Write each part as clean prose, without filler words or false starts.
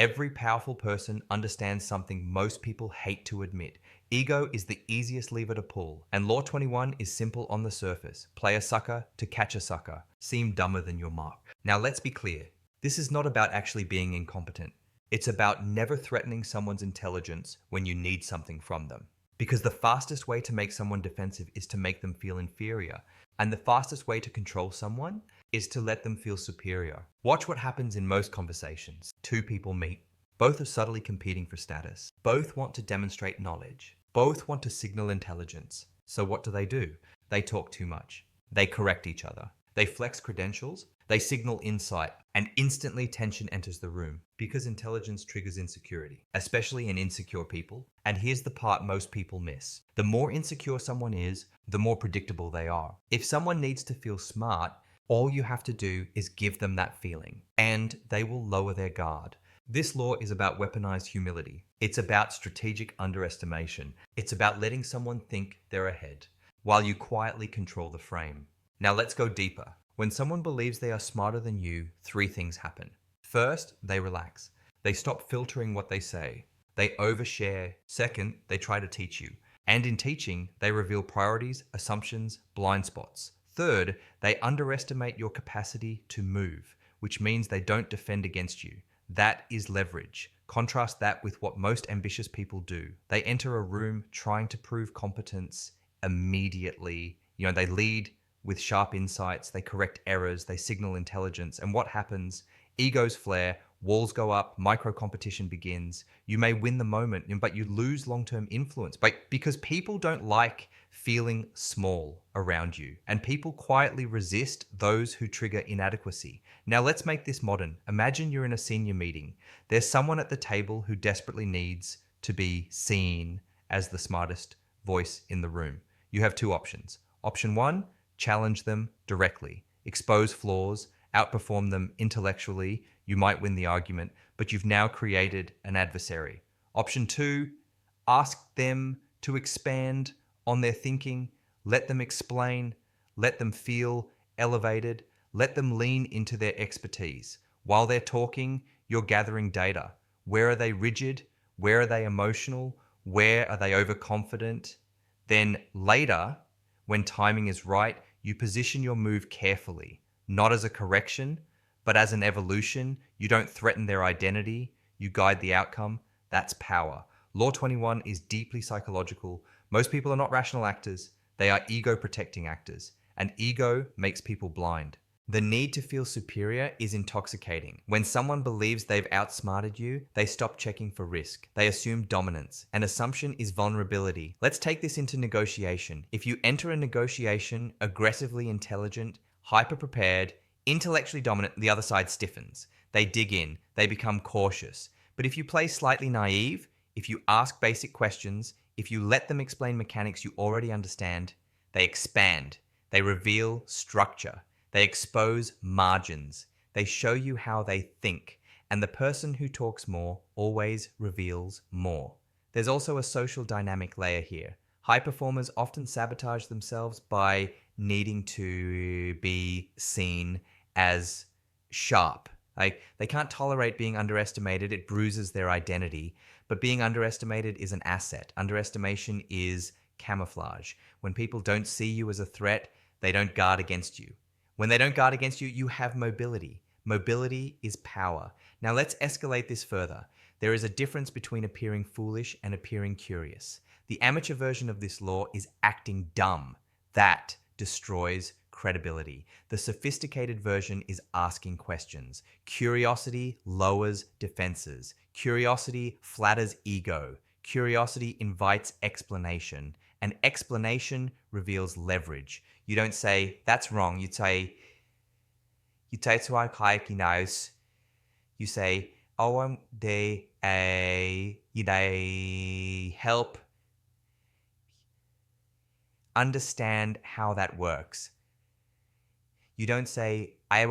Every powerful person understands something most people hate to admit. Ego is the easiest lever to pull, and Law 21 is simple on the surface. Play a sucker to catch a sucker. Seem dumber than your mark. Now let's be clear. This is not about actually being incompetent. It's about never threatening someone's intelligence when you need something from them. Because the fastest way to make someone defensive is to make them feel inferior. And the fastest way to control someone is to let them feel superior. Watch what happens in most conversations. Two people meet. Both are subtly competing for status. Both want to demonstrate knowledge. Both want to signal intelligence. So what do? They talk too much. They correct each other. They flex credentials. They signal insight, and instantly tension enters the room because intelligence triggers insecurity, especially in insecure people. And here's the part most people miss. The more insecure someone is, the more predictable they are. If someone needs to feel smart, all you have to do is give them that feeling, and they will lower their guard. This law is about weaponized humility. It's about strategic underestimation. It's about letting someone think they're ahead, while you quietly control the frame. Now let's go deeper. When someone believes they are smarter than you, three things happen. First, they relax. They stop filtering what they say. They overshare. Second, they try to teach you. And in teaching, they reveal priorities, assumptions, blind spots. Third, they underestimate your capacity to move, which means they don't defend against you. That is leverage. Contrast that with what most ambitious people do. They enter a room trying to prove competence immediately. They lead with sharp insights, they correct errors, they signal intelligence. And what happens? Egos flare, walls go up, micro competition begins. You may win the moment, but you lose long-term influence because people don't like feeling small around you. And people quietly resist those who trigger inadequacy. Now let's make this modern. Imagine you're in a senior meeting. There's someone at the table who desperately needs to be seen as the smartest voice in the room. You have two options. Option one, challenge them directly, expose flaws, outperform them intellectually. You might win the argument, but you've now created an adversary. Option two, ask them to expand on their thinking, let them explain, let them feel elevated, let them lean into their expertise. While they're talking, you're gathering data. Where are they rigid? Where are they emotional? Where are they overconfident? Then later, when timing is right, you position your move carefully, not as a correction, but as an evolution. You don't threaten their identity, you guide the outcome. That's power. Law 21 is deeply psychological. Most people are not rational actors, they are ego-protecting actors, and ego makes people blind. The need to feel superior is intoxicating. When someone believes they've outsmarted you, they stop checking for risk. They assume dominance. An assumption is vulnerability. Let's take this into negotiation. If you enter a negotiation aggressively intelligent, hyper-prepared, intellectually dominant, the other side stiffens. They dig in. They become cautious. But if you play slightly naive, if you ask basic questions, if you let them explain mechanics you already understand, they expand. They reveal structure. They expose margins. They show you how they think. And the person who talks more always reveals more. There's also a social dynamic layer here. High performers often sabotage themselves by needing to be seen as sharp. They can't tolerate being underestimated. It bruises their identity. But being underestimated is an asset. Underestimation is camouflage. When people don't see you as a threat, they don't guard against you. When they don't guard against you, you have mobility. Mobility is power. Now let's escalate this further. There is a difference between appearing foolish and appearing curious. The amateur version of this law is acting dumb. That destroys credibility. The sophisticated version is asking questions. Curiosity lowers defenses. Curiosity flatters ego. Curiosity invites explanation. And explanation reveals leverage. You don't say, that's wrong. You say to our kayak knows. You say, oh, they help understand how that works. You don't say, I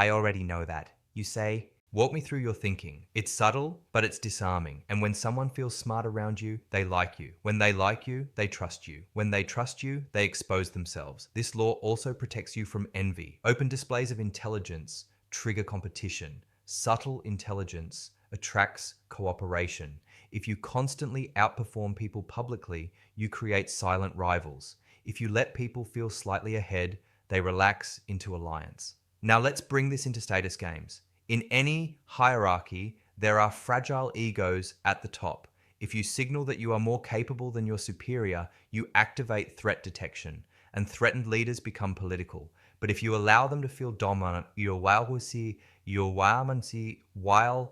already know that. You say, walk me through your thinking. It's subtle, but it's disarming. And when someone feels smart around you, they like you. When they like you, they trust you. When they trust you, they expose themselves. This law also protects you from envy. Open displays of intelligence trigger competition. Subtle intelligence attracts cooperation. If you constantly outperform people publicly, you create silent rivals. If you let people feel slightly ahead, they relax into alliance. Now let's bring this into status games. In any hierarchy, there are fragile egos at the top. If you signal that you are more capable than your superior, you activate threat detection, and threatened leaders become political. But if you allow them to feel dominant, while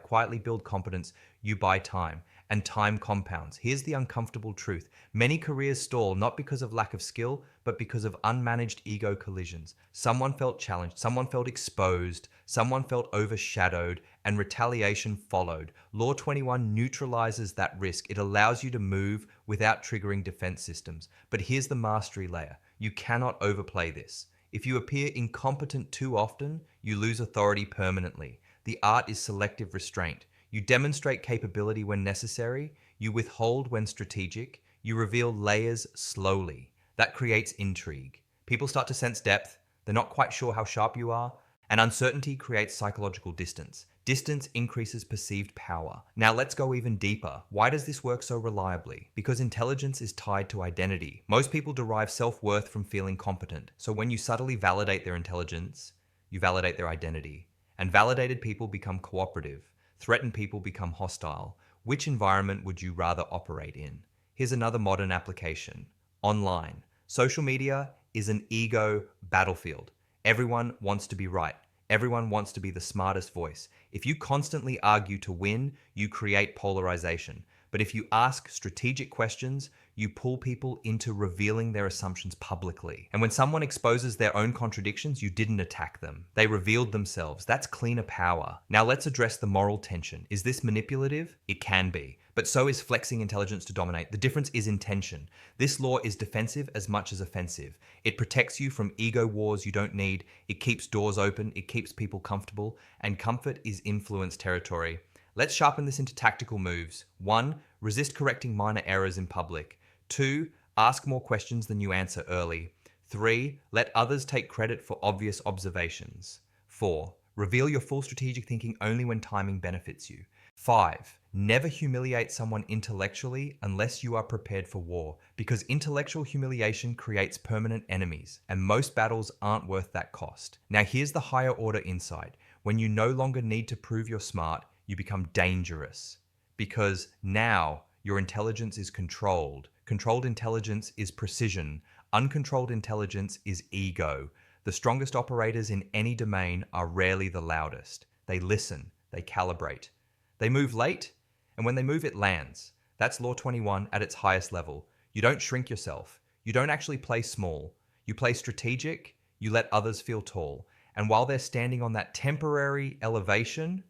quietly build competence, you buy time, and time compounds. Here's the uncomfortable truth. Many careers stall not because of lack of skill, but because of unmanaged ego collisions. Someone felt challenged, someone felt exposed, someone felt overshadowed, and retaliation followed. Law 21 neutralizes that risk. It allows you to move without triggering defense systems. But here's the mastery layer. You cannot overplay this. If you appear incompetent too often, you lose authority permanently. The art is selective restraint. You demonstrate capability when necessary, you withhold when strategic, you reveal layers slowly. That creates intrigue. People start to sense depth, they're not quite sure how sharp you are, and uncertainty creates psychological distance. Distance increases perceived power. Now let's go even deeper. Why does this work so reliably? Because intelligence is tied to identity. Most people derive self-worth from feeling competent. So when you subtly validate their intelligence, you validate their identity. And validated people become cooperative. Threatened people become hostile. Which environment would you rather operate in? Here's another modern application. Online. Social media is an ego battlefield. Everyone wants to be right. Everyone wants to be the smartest voice. If you constantly argue to win, you create polarization. But if you ask strategic questions, you pull people into revealing their assumptions publicly. And when someone exposes their own contradictions, you didn't attack them. They revealed themselves. That's cleaner power. Now let's address the moral tension. Is this manipulative? It can be. But so is flexing intelligence to dominate. The difference is intention. This law is defensive as much as offensive. It protects you from ego wars you don't need. It keeps doors open. It keeps people comfortable. And comfort is influence territory. Let's sharpen this into tactical moves. 1. Resist correcting minor errors in public. 2. Ask more questions than you answer early. 3. Let others take credit for obvious observations. 4. Reveal your full strategic thinking only when timing benefits you. 5. Never humiliate someone intellectually unless you are prepared for war, because intellectual humiliation creates permanent enemies, and most battles aren't worth that cost. Now here's the higher order insight. When you no longer need to prove you're smart, you become dangerous, because now your intelligence is controlled. Controlled intelligence is precision. Uncontrolled intelligence is ego. The strongest operators in any domain are rarely the loudest. They listen, they calibrate. They move late, and when they move, it lands. That's Law 21 at its highest level. You don't shrink yourself. You don't actually play small. You play strategic, you let others feel tall. And while they're standing on that temporary elevation,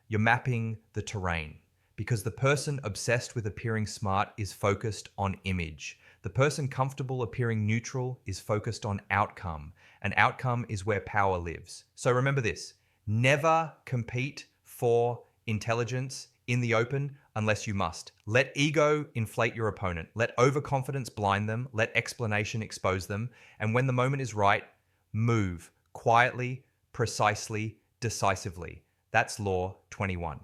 you're mapping the terrain. Because the person obsessed with appearing smart is focused on image. The person comfortable appearing neutral is focused on outcome. And outcome is where power lives. So remember this, never compete for intelligence in the open unless you must. Let ego inflate your opponent. Let overconfidence blind them. Let explanation expose them. And when the moment is right, move quietly, precisely, decisively. That's Law 21.